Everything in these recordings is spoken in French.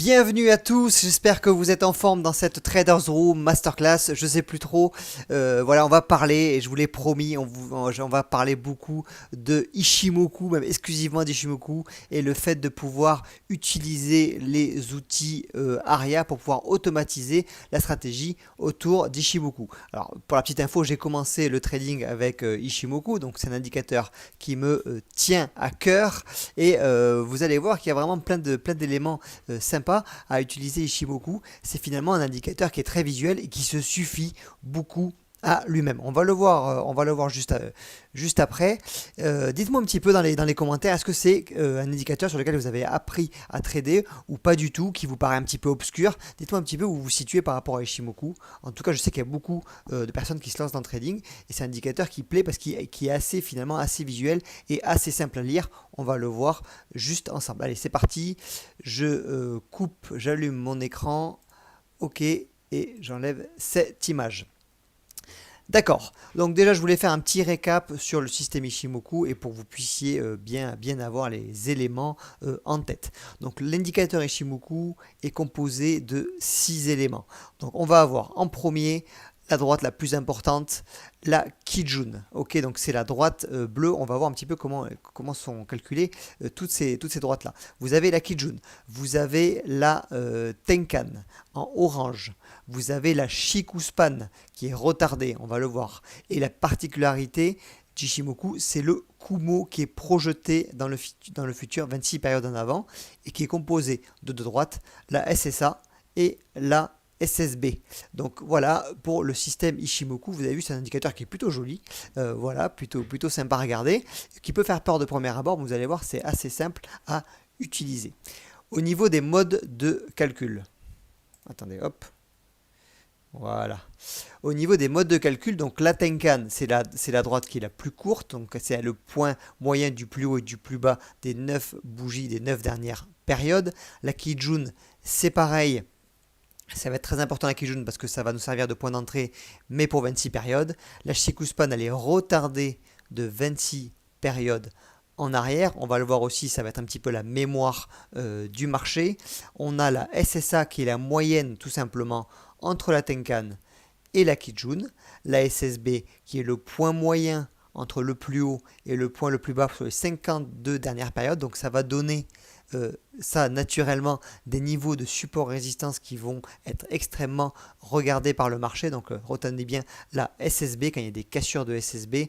Bienvenue à tous, j'espère que vous êtes en forme dans cette Traders Room Masterclass, je sais plus trop, voilà on va parler, et je vous l'ai promis, on va parler beaucoup de Ichimoku, même exclusivement d'Ichimoku, et le fait de pouvoir utiliser les outils ARIA pour pouvoir automatiser la stratégie autour d'Ichimoku. Alors pour la petite info, j'ai commencé le trading avec Ichimoku, donc c'est un indicateur qui me tient à cœur, et vous allez voir qu'il y a vraiment plein d'éléments sympa à utiliser Ichimoku. C'est finalement un indicateur qui est très visuel et qui se suffit beaucoup à lui-même. On va le voir juste après. Dites-moi un petit peu dans les commentaires, est-ce que c'est un indicateur sur lequel vous avez appris à trader ou pas du tout, qui vous paraît un petit peu obscur. Dites-moi un petit peu où vous vous situez par rapport à Ichimoku. En tout cas, je sais qu'il y a beaucoup de personnes qui se lancent dans le trading et c'est un indicateur qui plaît parce qu'il est assez finalement assez visuel et assez simple à lire. On va le voir juste ensemble. Allez, c'est parti. Je coupe, j'allume mon écran. OK, et j'enlève cette image. D'accord, donc déjà je voulais faire un petit récap sur le système Ichimoku et pour que vous puissiez bien avoir les éléments en tête. Donc l'indicateur Ichimoku est composé de 6 éléments. Donc on va avoir en premier la droite la plus importante, la Kijun. Ok, donc c'est la droite bleue. On va voir un petit peu comment sont calculées toutes ces droites-là. Vous avez la Kijun, vous avez la Tenkan en orange, vous avez la Shikuspan qui est retardée, on va le voir. Et la particularité d'Ichimoku, c'est le Kumo qui est projeté dans le futur 26 périodes en avant et qui est composé de deux droites, la SSA et la SSB. Donc voilà pour le système Ichimoku. Vous avez vu, c'est un indicateur qui est plutôt joli, voilà, plutôt sympa à regarder, qui peut faire peur de premier abord, mais vous allez voir, c'est assez simple à utiliser. Au niveau des modes de calcul, attendez, hop, voilà. Au niveau des modes de calcul, donc la Tenkan, c'est la droite qui est la plus courte, donc c'est le point moyen du plus haut et du plus bas des 9 bougies des 9 dernières périodes. La Kijun, c'est pareil. Ça va être très important la Kijun parce que ça va nous servir de point d'entrée, mais pour 26 périodes. La Shikuspan, elle est retardée de 26 périodes en arrière. On va le voir aussi, ça va être un petit peu la mémoire du marché. On a la SSA qui est la moyenne tout simplement entre la Tenkan et la Kijun. La SSB qui est le point moyen entre le plus haut et le point le plus bas sur les 52 dernières périodes. Donc ça va donner ça naturellement des niveaux de support résistance qui vont être extrêmement regardés par le marché. Donc retenez bien la SSB quand il y a des cassures de SSB.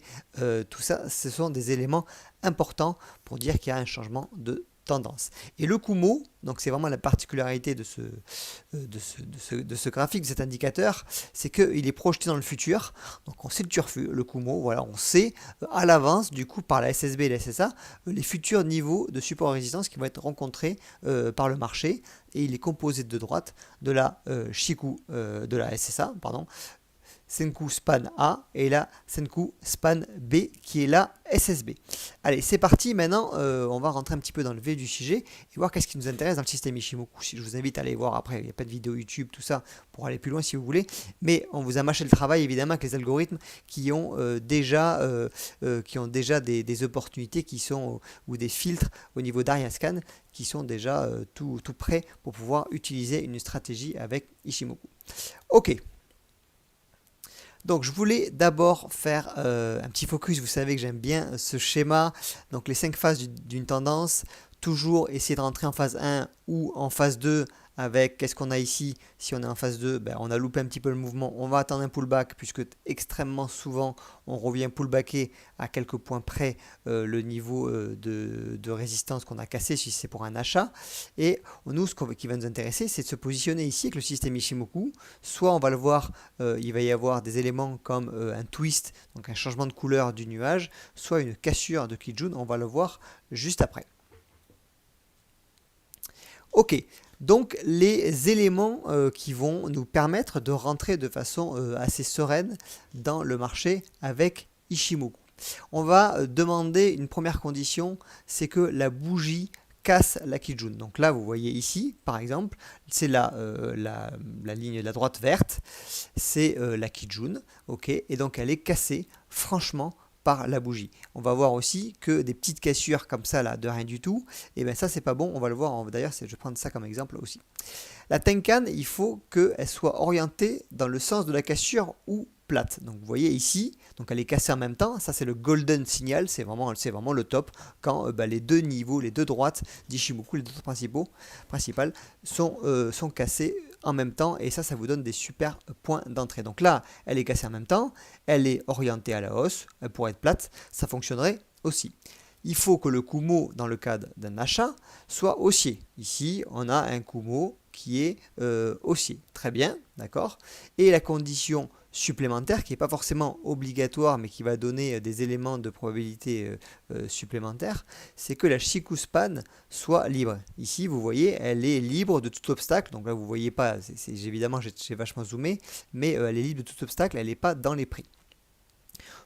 Tout ça, ce sont des éléments importants pour dire qu'il y a un changement de tendance. Et le Kumo, donc c'est vraiment la particularité de ce graphique, de cet indicateur, c'est qu'il est projeté dans le futur. Donc on sait le turfu, le Kumo, voilà, on sait à l'avance, du coup, par la SSB et la SSA, les futurs niveaux de support et résistance qui vont être rencontrés par le marché. Et il est composé de droite de la de la SSA, pardon, Senkou Span A et la Senkou Span B qui est la SSB. Allez, c'est parti. Maintenant, on va rentrer un petit peu dans le vif du sujet et voir qu'est-ce qui nous intéresse dans le système Ichimoku. Je vous invite à aller voir après. Il n'y a pas de vidéo YouTube, tout ça, pour aller plus loin si vous voulez. Mais on vous a mâché le travail évidemment avec les algorithmes qui ont déjà des opportunités qui sont ou des filtres au niveau d'AriaScan qui sont déjà tout prêts pour pouvoir utiliser une stratégie avec Ichimoku. Ok. Donc je voulais d'abord faire un petit focus, vous savez que j'aime bien ce schéma, donc les 5 phases d'une tendance, toujours essayer de rentrer en phase 1 ou en phase 2 avec, qu'est-ce qu'on a ici, si on est en phase 2, ben, on a loupé un petit peu le mouvement, on va attendre un pullback puisque extrêmement souvent on revient pullbacker à quelques points près le niveau de résistance qu'on a cassé si c'est pour un achat. Et nous, qui va nous intéresser, c'est de se positionner ici avec le système Ichimoku. Soit on va le voir, il va y avoir des éléments comme un twist, donc un changement de couleur du nuage, soit une cassure de Kijun, on va le voir juste après. Ok, donc les éléments qui vont nous permettre de rentrer de façon assez sereine dans le marché avec Ichimoku. On va demander une première condition, c'est que la bougie casse la Kijun. Donc là, vous voyez ici, par exemple, c'est la ligne de la droite verte, c'est la Kijun, ok, et donc elle est cassée franchement par la bougie. On va voir aussi que des petites cassures comme ça là de rien du tout, et bien ça c'est pas bon, on va le voir, d'ailleurs je vais prendre ça comme exemple aussi. La Tenkan, il faut qu'elle soit orientée dans le sens de la cassure ou plate. Donc vous voyez ici, donc elle est cassée en même temps, ça c'est le golden signal, c'est vraiment le top, quand les deux niveaux, les deux droites d'Ishimoku, les deux principales, sont cassées en même temps, et ça vous donne des super points d'entrée. Donc là, elle est cassée en même temps, elle est orientée à la hausse, elle pourrait être plate, ça fonctionnerait aussi. Il faut que le Kumo, dans le cadre d'un achat, soit haussier. Ici, on a un Kumo qui est haussier. Très bien, d'accord. Et la condition supplémentaire, qui n'est pas forcément obligatoire, mais qui va donner des éléments de probabilité supplémentaires, c'est que la Shikuspan soit libre. Ici, vous voyez, elle est libre de tout obstacle. Donc là, vous ne voyez pas, évidemment, j'ai vachement zoomé, mais elle est libre de tout obstacle, elle n'est pas dans les prix.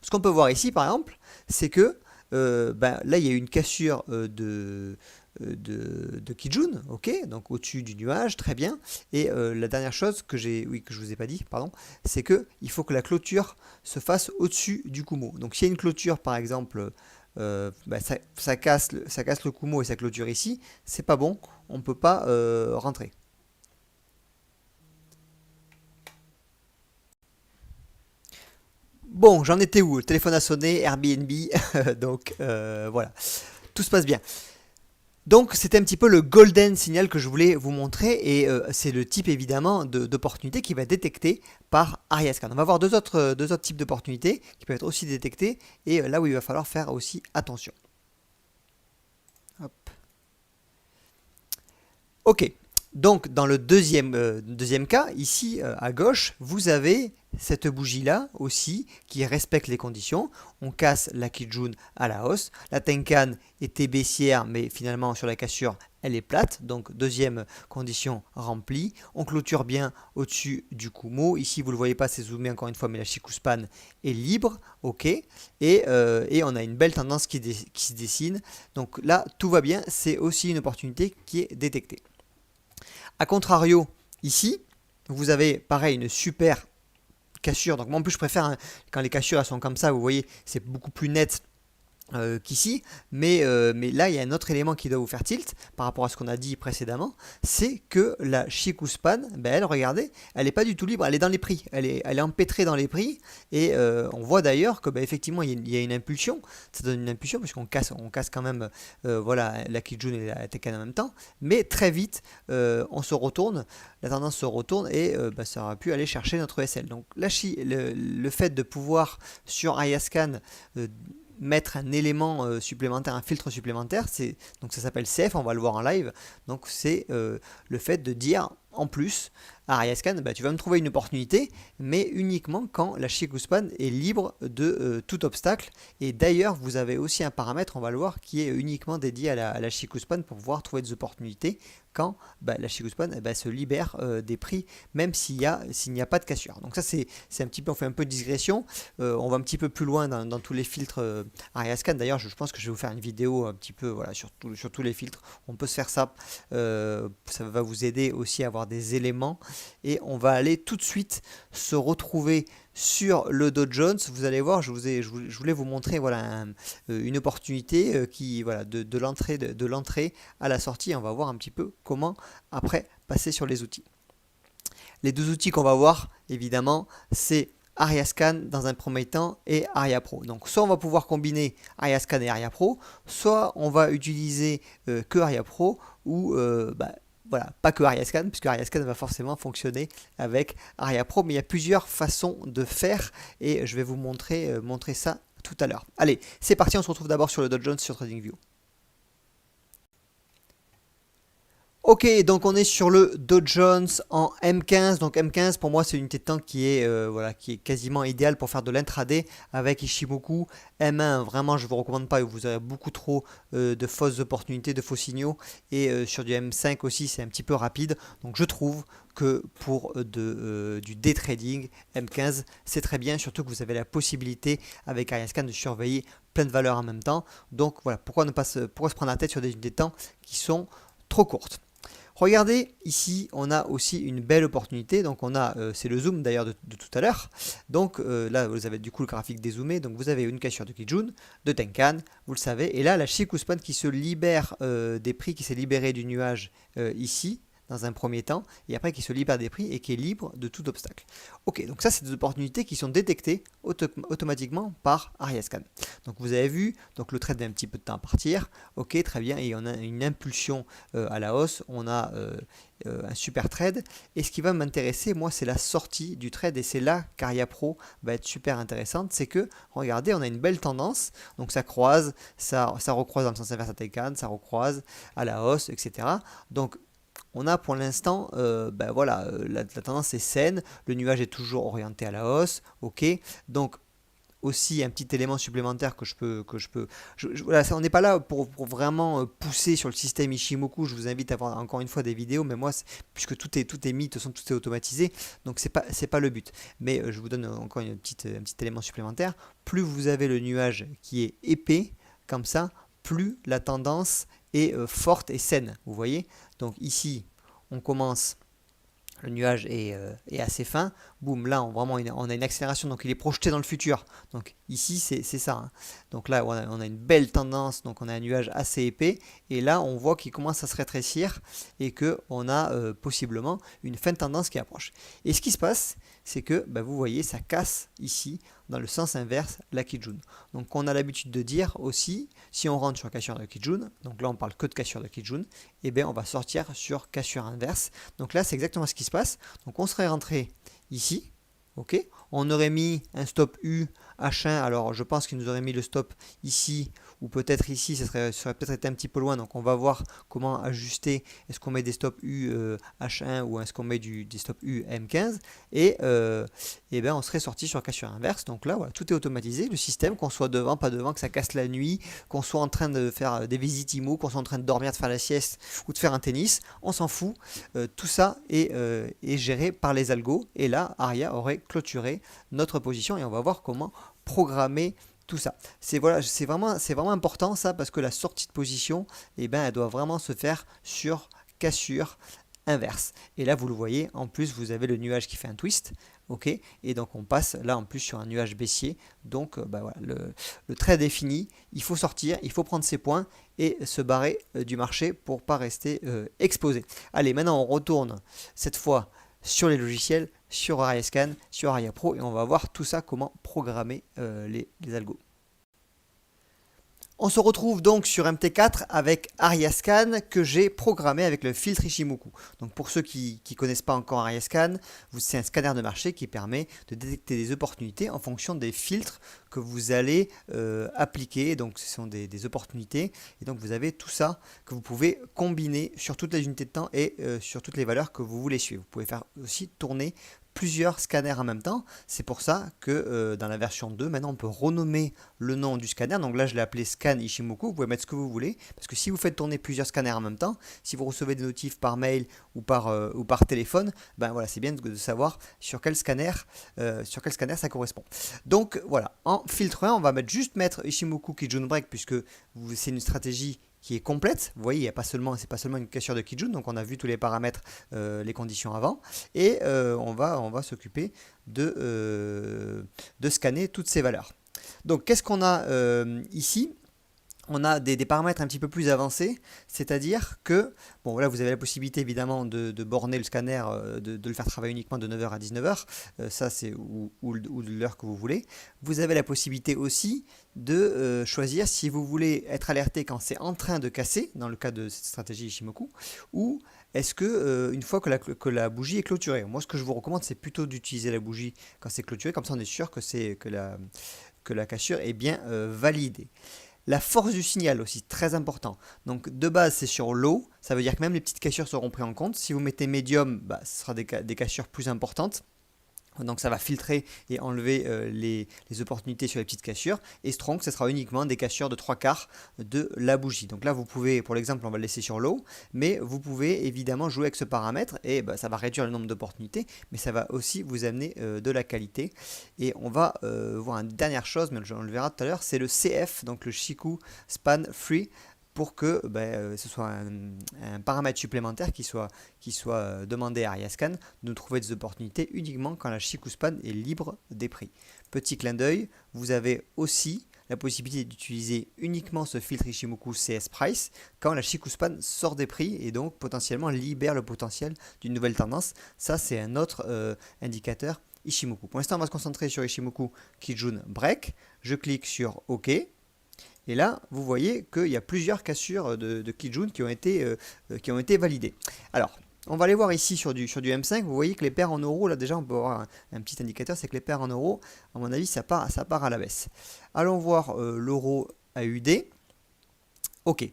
Ce qu'on peut voir ici, par exemple, c'est que là, il y a une cassure de Kijun, ok, donc au-dessus du nuage, très bien. Et la dernière chose que je vous ai pas dit, pardon, c'est que il faut que la clôture se fasse au-dessus du Kumo. Donc s'il y a une clôture, par exemple, ça casse le Kumo et sa clôture ici, c'est pas bon, on ne peut pas rentrer. Bon, j'en étais où? Le téléphone a sonné, Airbnb, donc voilà, tout se passe bien. Donc c'était un petit peu le golden signal que je voulais vous montrer, et c'est le type évidemment d'opportunité qui va être détecté par Ariascan. On va voir deux autres types d'opportunités qui peuvent être aussi détectées, et là où il va falloir faire aussi attention. Hop. Ok, donc dans le deuxième cas, ici à gauche, vous avez cette bougie-là aussi qui respecte les conditions. On casse la Kijun à la hausse. La Tenkan était baissière, mais finalement sur la cassure, elle est plate. Donc deuxième condition remplie. On clôture bien au-dessus du Kumo. Ici, vous ne le voyez pas, c'est zoomé encore une fois, mais la Shikuspan est libre. Ok. Et on a une belle tendance qui se dessine. Donc là, tout va bien. C'est aussi une opportunité qui est détectée. A contrario, ici, vous avez pareil une super cassure. Donc moi en plus je préfère quand les cassures elles sont comme ça, vous voyez, c'est beaucoup plus net qu'ici, mais là il y a un autre élément qui doit vous faire tilt par rapport à ce qu'on a dit précédemment, c'est que la Shikuspan, elle, regardez, elle n'est pas du tout libre, elle est dans les prix, elle est empêtrée dans les prix, et on voit d'ailleurs que effectivement il y a une impulsion, ça donne une impulsion puisqu'on casse quand même voilà, la Kijun et la Tenkan en même temps, mais très vite on se retourne, la tendance se retourne, et ça aura pu aller chercher notre SL. Donc le fait de pouvoir sur Ariascan mettre un élément supplémentaire, un filtre supplémentaire, donc ça s'appelle CF, on va le voir en live, donc c'est le fait de dire en plus à Ariascan, tu vas me trouver une opportunité, mais uniquement quand la Shikuspan est libre de tout obstacle. Et d'ailleurs, vous avez aussi un paramètre, on va le voir, qui est uniquement dédié à la Shikuspan pour pouvoir trouver des opportunités quand la Shikuspan se libère des prix, même s'il n'y a pas de cassure. Donc ça, c'est un petit peu, on fait un peu de digression, on va un petit peu plus loin dans tous les filtres Ariascan. D'ailleurs, je pense que je vais vous faire une vidéo un petit peu voilà, sur tous les filtres. On peut se faire ça, ça va vous aider aussi à avoir des éléments. Et on va aller tout de suite se retrouver sur le Dow Jones. Vous allez voir, je voulais vous montrer voilà, une opportunité qui voilà, de l'entrée à la sortie. On va voir un petit peu comment après passer sur les outils. Les deux outils qu'on va voir, évidemment, c'est Ariascan dans un premier temps et Aria Pro. Donc soit on va pouvoir combiner Ariascan et Aria Pro, soit on va utiliser que Aria Pro, ou voilà, pas que Ariascan, puisque Ariascan va forcément fonctionner avec Aria Pro, mais il y a plusieurs façons de faire, et je vais vous montrer ça tout à l'heure. Allez, c'est parti, on se retrouve d'abord sur le Dow Jones sur TradingView. Ok, donc on est sur le Dow Jones en M15. Donc M15 pour moi c'est une unité de temps qui est quasiment idéale pour faire de l'intraday avec Ishimoku. M1 vraiment je ne vous recommande pas, vous aurez beaucoup trop de fausses opportunités, de faux signaux, et sur du M5 aussi c'est un petit peu rapide. Donc je trouve que pour du day trading, M15 c'est très bien, surtout que vous avez la possibilité avec Ariascan de surveiller plein de valeurs en même temps. Donc voilà, pourquoi se prendre la tête sur des unités de temps qui sont trop courtes. Regardez, ici, on a aussi une belle opportunité. Donc, on a, c'est le zoom d'ailleurs de tout à l'heure. Donc, là, vous avez du coup le graphique dézoomé. Donc, vous avez une cassure de Kijun, de Tenkan, vous le savez. Et là, la Shikuspan qui se libère des prix, qui s'est libérée du nuage ici, dans un premier temps, et après qui se libère des prix et qui est libre de tout obstacle. Ok, donc ça, c'est des opportunités qui sont détectées automatiquement par Ariascan. Donc vous avez vu, donc le trade met un petit peu de temps à partir. Ok, très bien, et on a une impulsion à la hausse, on a un super trade. Et ce qui va m'intéresser, moi, c'est la sortie du trade, et c'est là qu'Aria Pro va être super intéressante. C'est que, regardez, on a une belle tendance, donc ça croise, ça recroise dans le sens inverse à Tenkan, ça recroise à la hausse, etc. Donc on a pour l'instant, voilà, la tendance est saine, le nuage est toujours orienté à la hausse, ok. Donc aussi un petit élément supplémentaire voilà, on n'est pas là pour vraiment pousser sur le système Ishimoku. Je vous invite à voir encore une fois des vidéos, mais moi, puisque tout est mis, de toute façon, tout est automatisé, donc c'est pas le but. Mais je vous donne encore un petit élément supplémentaire. Plus vous avez le nuage qui est épais, comme ça, plus la tendance est forte et saine. Vous voyez? Donc ici, on commence, le nuage est assez fin. Boum, là, on a une accélération, donc il est projeté dans le futur. Donc ici, c'est ça, hein. Donc là, on a une belle tendance, donc on a un nuage assez épais. Et là, on voit qu'il commence à se rétrécir et qu'on a possiblement une fin de tendance qui approche. Et ce qui se passe, c'est que vous voyez, ça casse ici dans le sens inverse la Kijun. Donc on a l'habitude de dire aussi, si on rentre sur cassure de Kijun, donc là on parle que de cassure de Kijun, et bien on va sortir sur cassure inverse. Donc là c'est exactement ce qui se passe. Donc on serait rentré ici, ok, on aurait mis un stop U H1, alors je pense qu'il nous aurait mis le stop ici, ou peut-être ici, ça aurait peut-être été un petit peu loin, donc on va voir comment ajuster, est-ce qu'on met des stops U H1 ou est-ce qu'on met des stops U M15, et bien on serait sorti sur cassure inverse. Donc là voilà, tout est automatisé, le système, qu'on soit devant, pas devant, que ça casse la nuit, qu'on soit en train de faire des visites IMO, qu'on soit en train de dormir, de faire la sieste ou de faire un tennis, on s'en fout, tout ça est géré par les algos, et là Aria aurait clôturé notre position et on va voir comment programmer tout ça. C'est vraiment important ça, parce que la sortie de position, elle doit vraiment se faire sur cassure inverse. Et là vous le voyez, en plus vous avez le nuage qui fait un twist, ok, et donc on passe là en plus sur un nuage baissier. Donc voilà, le trade est fini, il faut sortir, il faut prendre ses points et se barrer du marché pour pas rester exposé. Allez, maintenant on retourne cette fois sur les logiciels, sur Ariascan, sur Aria Pro, et on va voir tout ça, comment programmer les algos. On se retrouve donc sur MT4 avec Ariascan que j'ai programmé avec le filtre Ishimoku. Donc pour ceux qui ne connaissent pas encore Ariascan, c'est un scanner de marché qui permet de détecter des opportunités en fonction des filtres que vous allez appliquer. Donc ce sont des opportunités, et donc vous avez tout ça que vous pouvez combiner sur toutes les unités de temps et sur toutes les valeurs que vous voulez suivre. Vous pouvez faire aussi tourner plusieurs scanners en même temps. C'est pour ça que dans la version 2, maintenant on peut renommer le nom du scanner. Donc là je l'ai appelé Scan Ishimoku, vous pouvez mettre ce que vous voulez, parce que si vous faites tourner plusieurs scanners en même temps, si vous recevez des notifs par mail ou par téléphone, voilà, c'est bien de savoir sur quel scanner ça correspond. Donc voilà, en filtre 1, on va mettre Ishimoku Kijun Break, puisque c'est une stratégie qui est complète. Vous voyez, c'est pas seulement une cassure de Kijun, donc on a vu tous les paramètres, les conditions avant, et on va s'occuper de scanner toutes ces valeurs. Donc qu'est-ce qu'on a ici? On a des paramètres un petit peu plus avancés, c'est-à-dire que, bon là vous avez la possibilité évidemment de borner le scanner, de le faire travailler uniquement de 9h à 19h, ça c'est ou de l'heure que vous voulez. Vous avez la possibilité aussi de choisir si vous voulez être alerté quand c'est en train de casser, dans le cas de cette stratégie Ishimoku, ou est-ce que une fois que la bougie est clôturée. Moi ce que je vous recommande, c'est plutôt d'utiliser la bougie quand c'est clôturé, comme ça on est sûr que la cassure est bien validée. La force du signal aussi, très important. Donc de base c'est sur low, ça veut dire que même les petites cassures seront prises en compte. Si vous mettez medium, ce sera des cassures plus importantes. Donc ça va filtrer et enlever les opportunités sur les petites cassures. Et strong, ce sera uniquement des cassures de 3/4 de la bougie. Donc là vous pouvez, pour l'exemple on va le laisser sur low, mais vous pouvez évidemment jouer avec ce paramètre, et ça va réduire le nombre d'opportunités, mais ça va aussi vous amener de la qualité. Et on va voir une dernière chose, mais on le verra tout à l'heure, c'est le CF, donc le Shiku Span Free pour que ce soit un paramètre supplémentaire qui soit demandé à Ariascan de trouver des opportunités uniquement quand la Chikuspan est libre des prix. Petit clin d'œil, vous avez aussi la possibilité d'utiliser uniquement ce filtre Ishimoku CS Price quand la Chikuspan sort des prix et donc potentiellement libère le potentiel d'une nouvelle tendance. Ça, c'est un autre indicateur Ishimoku. Pour l'instant, on va se concentrer sur Ishimoku Kijun Break. Je clique sur OK. Et là, vous voyez qu'il y a plusieurs cassures de Kijun qui ont été validées. Alors, on va aller voir ici sur du M5. Vous voyez que les paires en euros, là déjà, on peut avoir un petit indicateur, c'est que les paires en euros, à mon avis, ça part à la baisse. Allons voir l'euro AUD. Ok.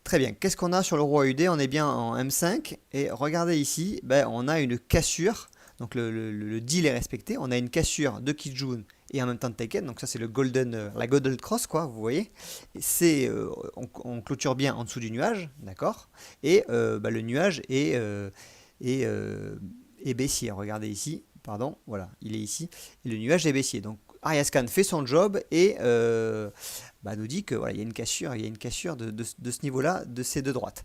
Très bien. Qu'est-ce qu'on a sur l'euro AUD? On est bien en M5. Et regardez ici, on a une cassure. Donc le deal est respecté. On a une cassure de Kijun et en même temps de Teiken. Donc ça c'est la Golden Cross, quoi, vous voyez. On clôture bien en dessous du nuage, d'accord. Et le nuage est baissier. Regardez ici, pardon, voilà, il est ici. Et le nuage est baissier. Donc Ariascan fait son job et nous dit que voilà, il y a une cassure de ce niveau-là, de ces deux droites.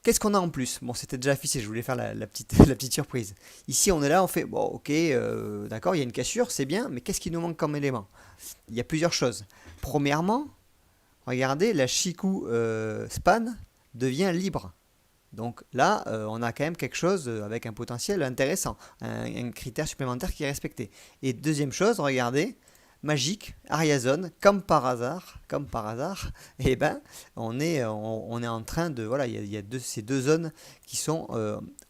Qu'est-ce qu'on a en plus? Bon, c'était déjà affiché, je voulais faire la petite surprise. Ici, on est là, on fait, bon, ok, d'accord, il y a une cassure, c'est bien, mais qu'est-ce qui nous manque comme élément? Il y a plusieurs choses. Premièrement, regardez, la Chikou Span devient libre. Donc là, on a quand même quelque chose avec un potentiel intéressant, un critère supplémentaire qui est respecté. Et deuxième chose, regardez, magique, Ariazone, comme par hasard, et on est en train de, voilà, il y a ces deux zones qui sont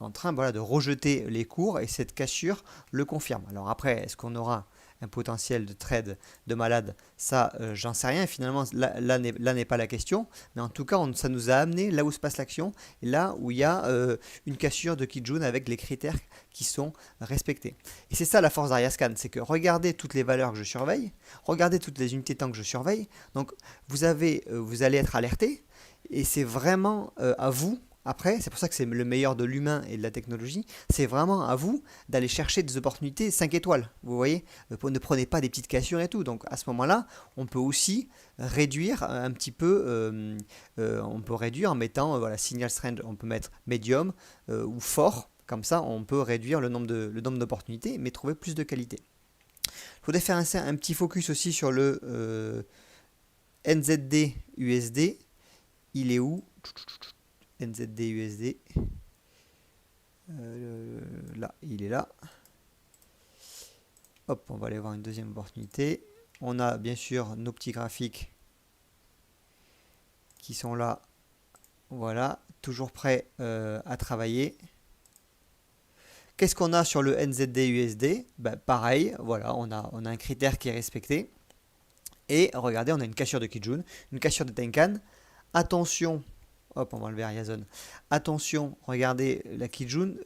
en train, voilà, de rejeter les cours et cette cassure le confirme. Alors après, est-ce qu'on aura un potentiel de trade de malade? Ça, j'en sais rien. Finalement, là n'est pas la question. Mais en tout cas, ça nous a amené là où se passe l'action, et là où il y a une cassure de Kijun avec les critères qui sont respectés. Et c'est ça la force d'Ariascan, c'est que regardez toutes les valeurs que je surveille, regardez toutes les unités temps que je surveille. Donc vous allez être alerté, et c'est vraiment à vous. Après, c'est pour ça que c'est le meilleur de l'humain et de la technologie. C'est vraiment à vous d'aller chercher des opportunités 5 étoiles. Vous voyez, ne prenez pas des petites cassures et tout. Donc à ce moment-là, on peut aussi réduire un petit peu. On peut réduire en mettant voilà, signal strength, on peut mettre medium ou fort. Comme ça, on peut réduire le nombre d'opportunités, mais trouver plus de qualité. Je voudrais faire un petit focus aussi sur le NZD USD. Il est où? NZD USD. Là, il est là. Hop, on va aller voir une deuxième opportunité. On a bien sûr nos petits graphiques qui sont là. Voilà, toujours prêts à travailler. Qu'est-ce qu'on a sur le NZD USD? Pareil, voilà, on a un critère qui est respecté. Et regardez, on a une cassure de Kijun, une cassure de Tenkan. Attention, hop, on va enlever Ariazone. Attention, regardez,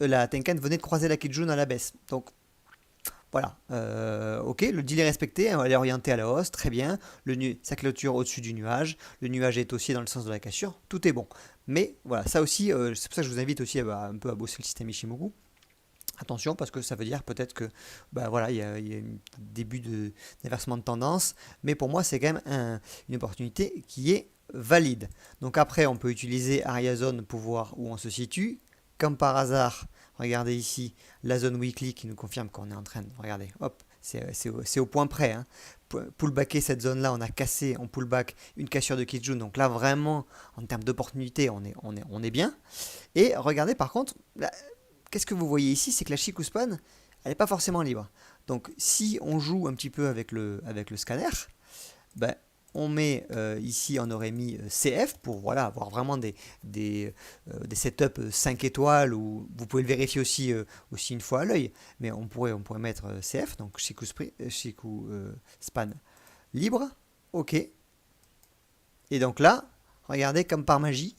la Tenkan venait de croiser la Kijun à la baisse. Donc, voilà, ok, le deal est respecté, elle est orientée à la hausse, très bien. Ça clôture au-dessus du nuage. Le nuage est haussier dans le sens de la cassure, tout est bon. Mais voilà, ça aussi, c'est pour ça que je vous invite aussi un peu à bosser le système Ishimoku. Attention, parce que ça veut dire peut-être que voilà, il y a un début d'inversement de tendance, mais pour moi c'est quand même une opportunité qui est valide. Donc après on peut utiliser Ariazone pour voir où on se situe. Comme par hasard, regardez ici la zone weekly qui nous confirme qu'on est en train de, regardez, hop, c'est au point près, hein. Pullbacker cette zone là, on a cassé en pullback une cassure de Kijun, donc là vraiment en termes d'opportunité on est bien. Et regardez par contre, qu'est-ce que vous voyez ici? C'est que la Chikou Span, elle n'est pas forcément libre. Donc, si on joue un petit peu avec le scanner, on met ici, on aurait mis CF pour voilà, avoir vraiment des setups 5 étoiles, ou vous pouvez le vérifier aussi une fois à l'œil, mais on pourrait mettre CF, donc Chikou Span libre, ok. Et donc là, regardez comme par magie,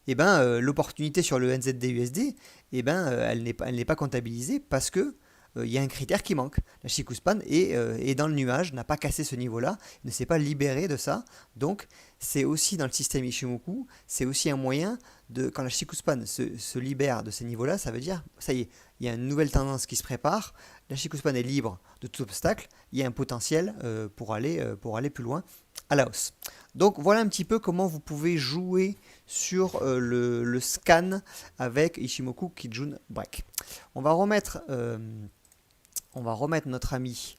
l'opportunité sur le NZD-USD, elle n'est pas comptabilisée parce que il y a un critère qui manque. La Chikou Span est dans le nuage, n'a pas cassé ce niveau-là, ne s'est pas libéré de ça. Donc c'est aussi dans le système Ishimoku, c'est aussi un moyen de, quand la Chikou Span se libère de ces niveaux-là, ça veut dire, ça y est, il y a une nouvelle tendance qui se prépare, la Chikou Span est libre de tout obstacle, il y a un potentiel pour aller plus loin. à la hausse. Donc voilà un petit peu comment vous pouvez jouer sur le scan avec Ishimoku Kijun Break. On va remettre, notre ami,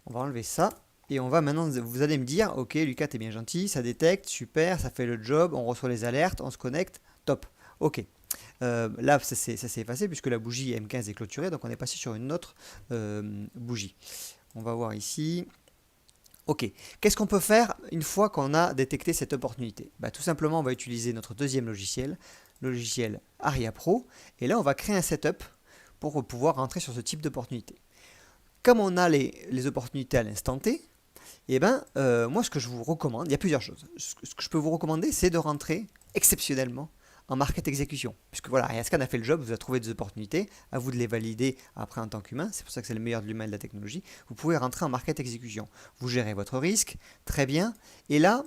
on va enlever ça. Et on va maintenant, vous allez me dire, ok Lucas, t'es bien gentil, ça détecte, super, ça fait le job, on reçoit les alertes, on se connecte, top. Ok. Là, ça s'est effacé puisque la bougie M15 est clôturée, donc on est passé sur une autre bougie. On va voir ici. Ok, qu'est-ce qu'on peut faire une fois qu'on a détecté cette opportunité? Bah, tout simplement, on va utiliser notre deuxième logiciel, le logiciel Aria Pro, et là, on va créer un setup pour pouvoir rentrer sur ce type d'opportunité. Comme on a les opportunités à l'instant T, eh ben, moi, ce que je vous recommande, il y a plusieurs choses. Ce que je peux vous recommander, c'est de rentrer exceptionnellement en market exécution. Puisque voilà, Ayascan a fait le job, vous a trouvé des opportunités, à vous de les valider après en tant qu'humain, c'est pour ça que c'est le meilleur de l'humain et de la technologie. Vous pouvez rentrer en market exécution. Vous gérez votre risque, très bien. Et là,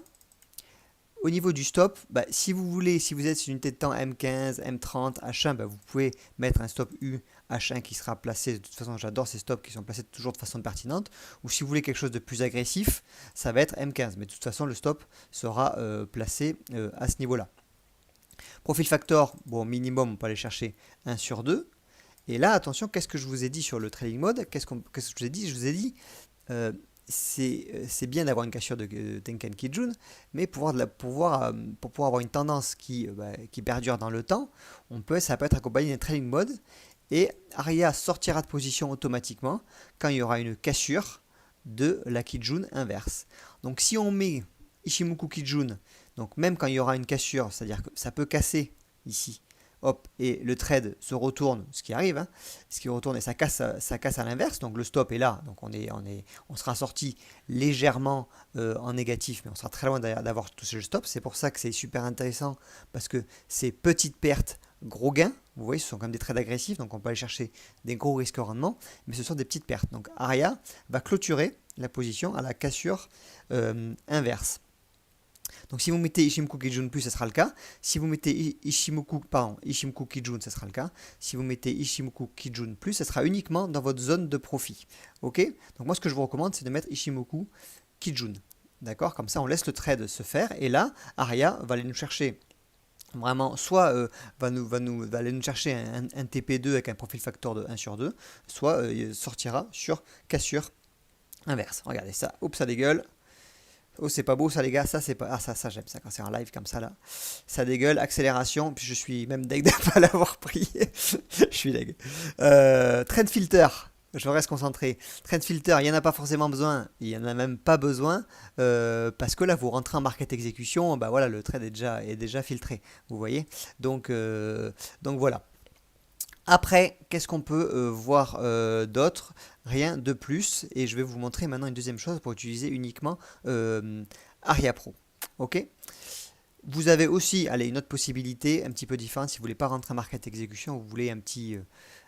au niveau du stop, bah, si vous voulez, si vous êtes sur une unité de temps M15, M30, H1, bah, vous pouvez mettre un stop U H1 qui sera placé, de toute façon j'adore ces stops qui sont placés toujours de façon pertinente, ou si vous voulez quelque chose de plus agressif, ça va être M15, mais de toute façon le stop sera placé à ce niveau-là. Profil factor, bon minimum on peut aller chercher 1 sur 2, et là attention, qu'est-ce que je vous ai dit sur le trailing mode, qu'est-ce que je vous ai dit? Je vous ai dit, euh, c'est bien d'avoir une cassure de Tenkan Kijun, mais pour pouvoir avoir une tendance qui perdure dans le temps, ça peut être accompagné d'un trailing mode, et Aria sortira de position automatiquement quand il y aura une cassure de la Kijun inverse. Donc si on met Ishimoku Kijun, donc même quand il y aura une cassure, c'est-à-dire que ça peut casser ici, hop, et le trade se retourne, ce qui arrive, hein, ce qui retourne et ça casse à l'inverse, donc le stop est là, donc on sera sorti légèrement en négatif, mais on sera très loin d'avoir touché le stop. C'est pour ça que c'est super intéressant, parce que ces petites pertes, gros gains, vous voyez, ce sont quand même des trades agressifs, donc on peut aller chercher des gros risques rendement, mais ce sont des petites pertes. Donc Aria va clôturer la position à la cassure inverse. Donc si vous mettez Ishimoku Kijun plus, ça sera le cas. Si vous mettez Ishimoku Kijun, ça sera le cas. Si vous mettez Ishimoku Kijun plus, ça sera uniquement dans votre zone de profit. Ok? Donc moi ce que je vous recommande, c'est de mettre Ishimoku Kijun. D'accord? Comme ça on laisse le trade se faire. Et là, Aria va aller nous chercher vraiment, soit va aller nous chercher un TP2 avec un profil factor de 1 sur 2, soit il sortira sur cassure inverse. Regardez ça, oups, ça dégueule. Oh, c'est pas beau ça, les gars. Ça, c'est pas. Ah, ça j'aime ça quand c'est en live comme ça là. Ça dégueule, accélération. Puis je suis même deg de ne pas l'avoir pris. Je suis deg. Trend filter. Je reste concentré. Trend filter, il n'y en a pas forcément besoin. Il n'y en a même pas besoin. Parce que là, vous rentrez en market exécution. Bah voilà, le trade est déjà filtré. Vous voyez. Donc voilà. Après, qu'est-ce qu'on peut voir d'autre? Rien de plus. Et je vais vous montrer maintenant une deuxième chose pour utiliser uniquement Aria Pro. Ok? Vous avez aussi, allez, une autre possibilité un petit peu différente. Si vous voulez pas rentrer en market exécution, vous voulez un petit,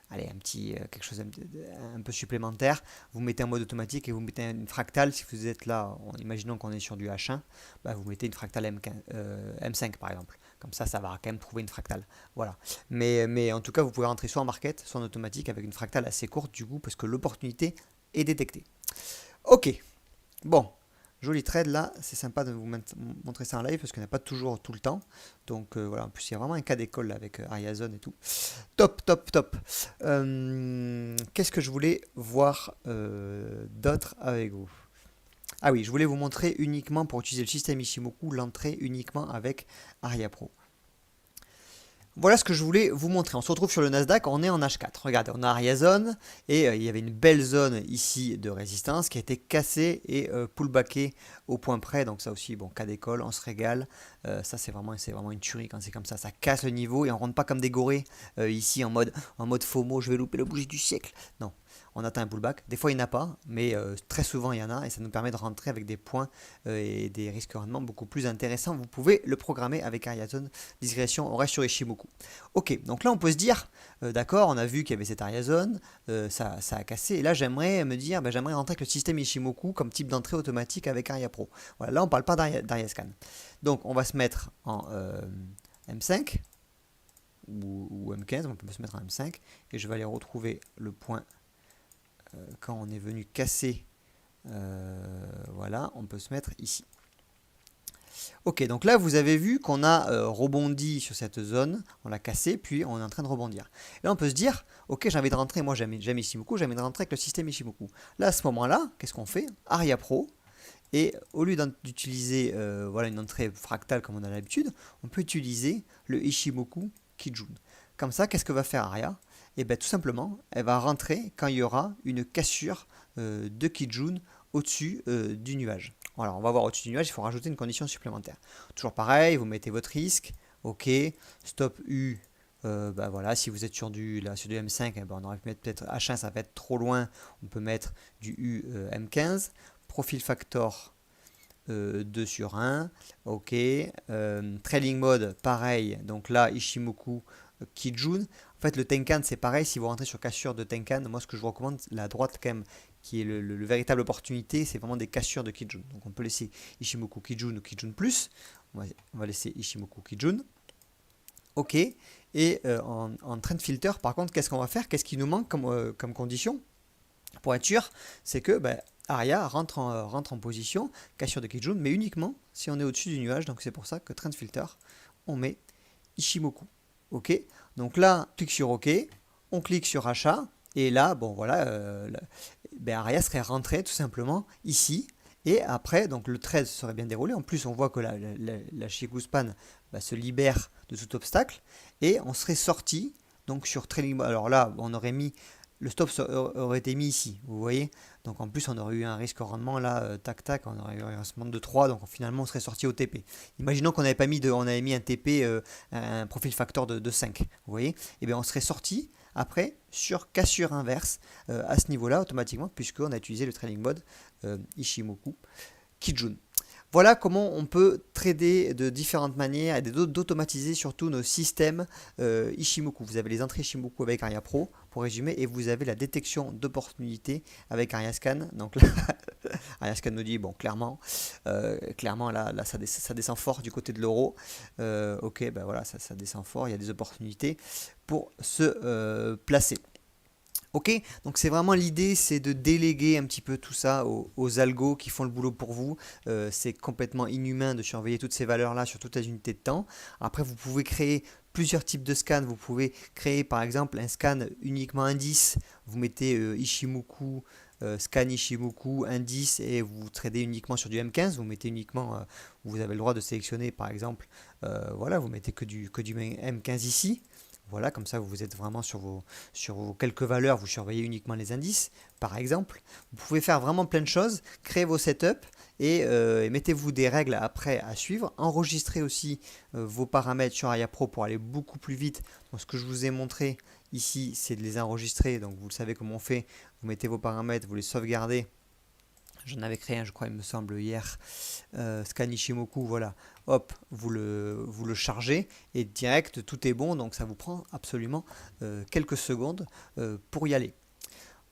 quelque chose un peu supplémentaire, vous mettez en mode automatique et vous mettez une fractale. Si vous êtes là, imaginons qu'on est sur du H1, bah, vous mettez une fractale M5 par exemple. Comme ça va quand même trouver une fractale. Voilà. Mais en tout cas, vous pouvez rentrer soit en market, soit en automatique avec une fractale assez courte du coup, parce que l'opportunité est détectée. Ok. Bon. Joli trade là, c'est sympa de vous montrer ça en live parce qu'on n'a pas toujours tout le temps. Donc voilà, en plus il y a vraiment un cas d'école avec Ariazone et tout. Top, top, top. Qu'est-ce que je voulais voir d'autre avec vous? Ah oui, je voulais vous montrer uniquement pour utiliser le système Ishimoku, l'entrée uniquement avec Aria Pro. Voilà ce que je voulais vous montrer. On se retrouve sur le Nasdaq, on est en H4. Regardez, on a Ariazone et il y avait une belle zone ici de résistance qui a été cassée et pullbackée au point près. Donc ça aussi, bon, cas d'école, on se régale. Ça c'est vraiment une tuerie quand c'est comme ça. Ça casse le niveau et on rentre pas comme des gorées ici en mode FOMO, je vais louper le bougie du siècle. Non, on atteint un pullback. Des fois il n'y en a pas, mais très souvent il y en a et ça nous permet de rentrer avec des points et des risques rendement beaucoup plus intéressants. Vous pouvez le programmer avec Ariazone. Discrétion, on reste sur Ishimoku. Ok, donc là on peut se dire, d'accord, on a vu qu'il y avait cette Ariazone, ça a cassé, et là j'aimerais me dire, j'aimerais rentrer avec le système Ishimoku comme type d'entrée automatique avec Aria Pro. Voilà, là on ne parle pas d'Ariascan. Donc on va se mettre en M5 ou M15, on peut se mettre en M5, et je vais aller retrouver le point quand on est venu casser. Voilà, on peut se mettre ici. Ok, donc là vous avez vu qu'on a rebondi sur cette zone, on l'a cassé, puis on est en train de rebondir. Et là on peut se dire, ok j'ai envie de rentrer, moi j'aime Ishimoku, j'ai envie de rentrer avec le système Ishimoku. Là à ce moment-là, qu'est-ce qu'on fait? Aria Pro, et au lieu d'utiliser voilà, une entrée fractale comme on a l'habitude, on peut utiliser le Ishimoku Kijun. Comme ça, qu'est-ce que va faire Aria? Et bien tout simplement, elle va rentrer quand il y aura une cassure de Kijun au-dessus du nuage. Voilà, on va voir au-dessus du nuage, il faut rajouter une condition supplémentaire. Toujours pareil, vous mettez votre risque, ok, stop U, bah voilà, si vous êtes sur du M5, eh ben on aurait pu mettre peut-être H1, ça va être trop loin, on peut mettre du U M15, profil factor 2 sur 1, ok, trailing mode, pareil, donc là, Ishimoku Kijun. En fait, le Tenkan, c'est pareil, si vous rentrez sur cassure de Tenkan, moi ce que je vous recommande, la droite quand même, qui est le véritable opportunité, c'est vraiment des cassures de Kijun. Donc on peut laisser Ishimoku Kijun ou Kijun Plus, on va laisser Ishimoku Kijun, ok, et en trend filter, par contre, qu'est-ce qu'on va faire? Qu'est-ce qui nous manque comme condition? Pour être sûr, c'est que Aria rentre en position, cassure de Kijun, mais uniquement si on est au-dessus du nuage. Donc c'est pour ça que Trend Filter, on met Ishimoku. Ok. Donc là, on clique sur OK, on clique sur achat, et là, bon voilà, Aria serait rentré tout simplement ici. Et après, donc le trade serait bien déroulé. En plus, on voit que la Shikuspan se libère de tout obstacle. Et on serait sorti donc sur Trading. Alors là, on aurait mis le stop aurait été mis ici, vous voyez. Donc en plus, on aurait eu un risque au rendement là, tac tac, on aurait eu un rendement de 3, donc finalement on serait sorti au TP. Imaginons qu'on n'avait pas mis on avait mis un TP, un profil factor de 5, vous voyez. Et bien on serait sorti après sur cassure inverse à ce niveau-là automatiquement, puisqu'on a utilisé le trailing mode Ishimoku Kijun. Voilà comment on peut trader de différentes manières et d'automatiser surtout nos systèmes Ishimoku. Vous avez les entrées Ishimoku avec Aria Pro, pour résumer, et vous avez la détection d'opportunités avec Ariascan. Donc là, Ariascan nous dit, bon, clairement là ça descend fort du côté de l'euro. Ok, ben voilà, ça descend fort, il y a des opportunités pour se placer. Ok, donc c'est vraiment l'idée, c'est de déléguer un petit peu tout ça aux algos qui font le boulot pour vous. C'est complètement inhumain de surveiller toutes ces valeurs-là sur toutes les unités de temps. Après, vous pouvez créer plusieurs types de scans. Vous pouvez créer par exemple un scan uniquement indice. Vous mettez Ishimoku, scan Ishimoku, indice et vous tradez uniquement sur du M15. Vous mettez uniquement, vous avez le droit de sélectionner par exemple, voilà, vous mettez que du M15 ici. Voilà, comme ça vous êtes vraiment sur vos quelques valeurs, vous surveillez uniquement les indices, par exemple. Vous pouvez faire vraiment plein de choses, créer vos setups et mettez-vous des règles après à suivre. Enregistrez aussi vos paramètres sur Aria Pro pour aller beaucoup plus vite. Donc, ce que je vous ai montré ici, c'est de les enregistrer. Donc vous le savez comment on fait. Vous mettez vos paramètres, vous les sauvegardez. J'en avais créé un, je crois, il me semble, hier. Scan Ishimoku, voilà. Hop, vous le chargez et direct, tout est bon. Donc ça vous prend absolument quelques secondes pour y aller.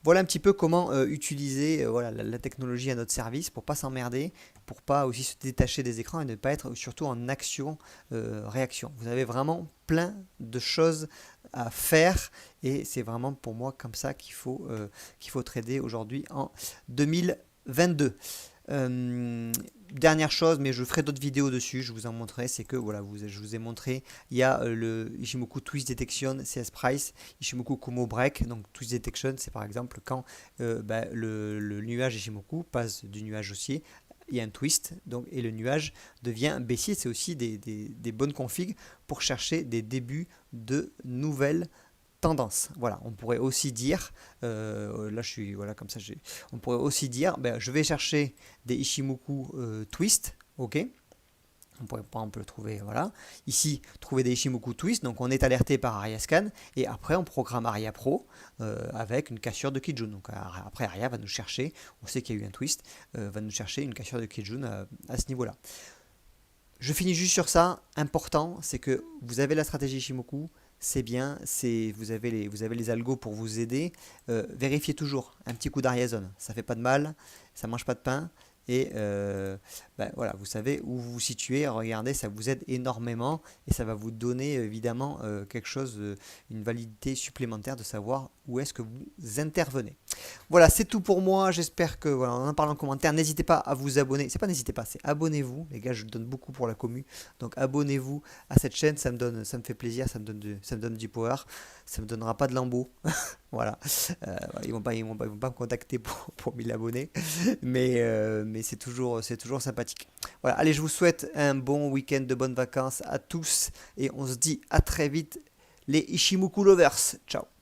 Voilà un petit peu comment utiliser voilà, la technologie à notre service pour pas s'emmerder, pour pas aussi se détacher des écrans et ne pas être surtout en action-réaction. Vous avez vraiment plein de choses à faire et c'est vraiment pour moi comme ça qu'il faut trader aujourd'hui en 2022. Dernière chose, mais je ferai d'autres vidéos dessus, je vous en montrerai, c'est que voilà, je vous ai montré, il y a le Ishimoku Twist Detection CS Price, Ishimoku Kumo Break. Donc Twist Detection, c'est par exemple quand le nuage Ishimoku passe du nuage haussier, il y a un twist, donc, et le nuage devient baissier. C'est aussi des bonnes configs pour chercher des débuts de nouvelles tendance. Voilà, on pourrait aussi dire, là je suis, voilà, comme ça, on pourrait aussi dire, je vais chercher des Ishimoku twist, ok. On pourrait par exemple le trouver, voilà. Ici, trouver des Ishimoku twist, donc on est alerté par Ariascan, et après on programme Aria Pro avec une cassure de Kijun. Donc après Aria va nous chercher, on sait qu'il y a eu un twist, va nous chercher une cassure de Kijun à ce niveau-là. Je finis juste sur ça, important, c'est que vous avez la stratégie Ishimoku, c'est bien, vous avez les algos pour vous aider. Vérifiez toujours un petit coup d'Ariazone, ça fait pas de mal, ça mange pas de pain. Et voilà, vous savez où vous vous situez, regardez, ça vous aide énormément et ça va vous donner évidemment quelque chose, une validité supplémentaire de savoir où est-ce que vous intervenez. Voilà, c'est tout pour moi. J'espère que, voilà, on en parle en commentaire. N'hésitez pas à vous abonner. C'est pas n'hésitez pas, c'est abonnez-vous. Les gars, je donne beaucoup pour la commu. Donc abonnez-vous à cette chaîne, ça me fait plaisir, ça me donne du power. Ça me donnera pas de lambeaux. Voilà. Ils vont pas me contacter pour 1000 abonnés. Mais c'est toujours sympathique. Voilà, allez, je vous souhaite un bon week-end de bonnes vacances à tous. Et on se dit à très vite, les Ishimoku Lovers. Ciao.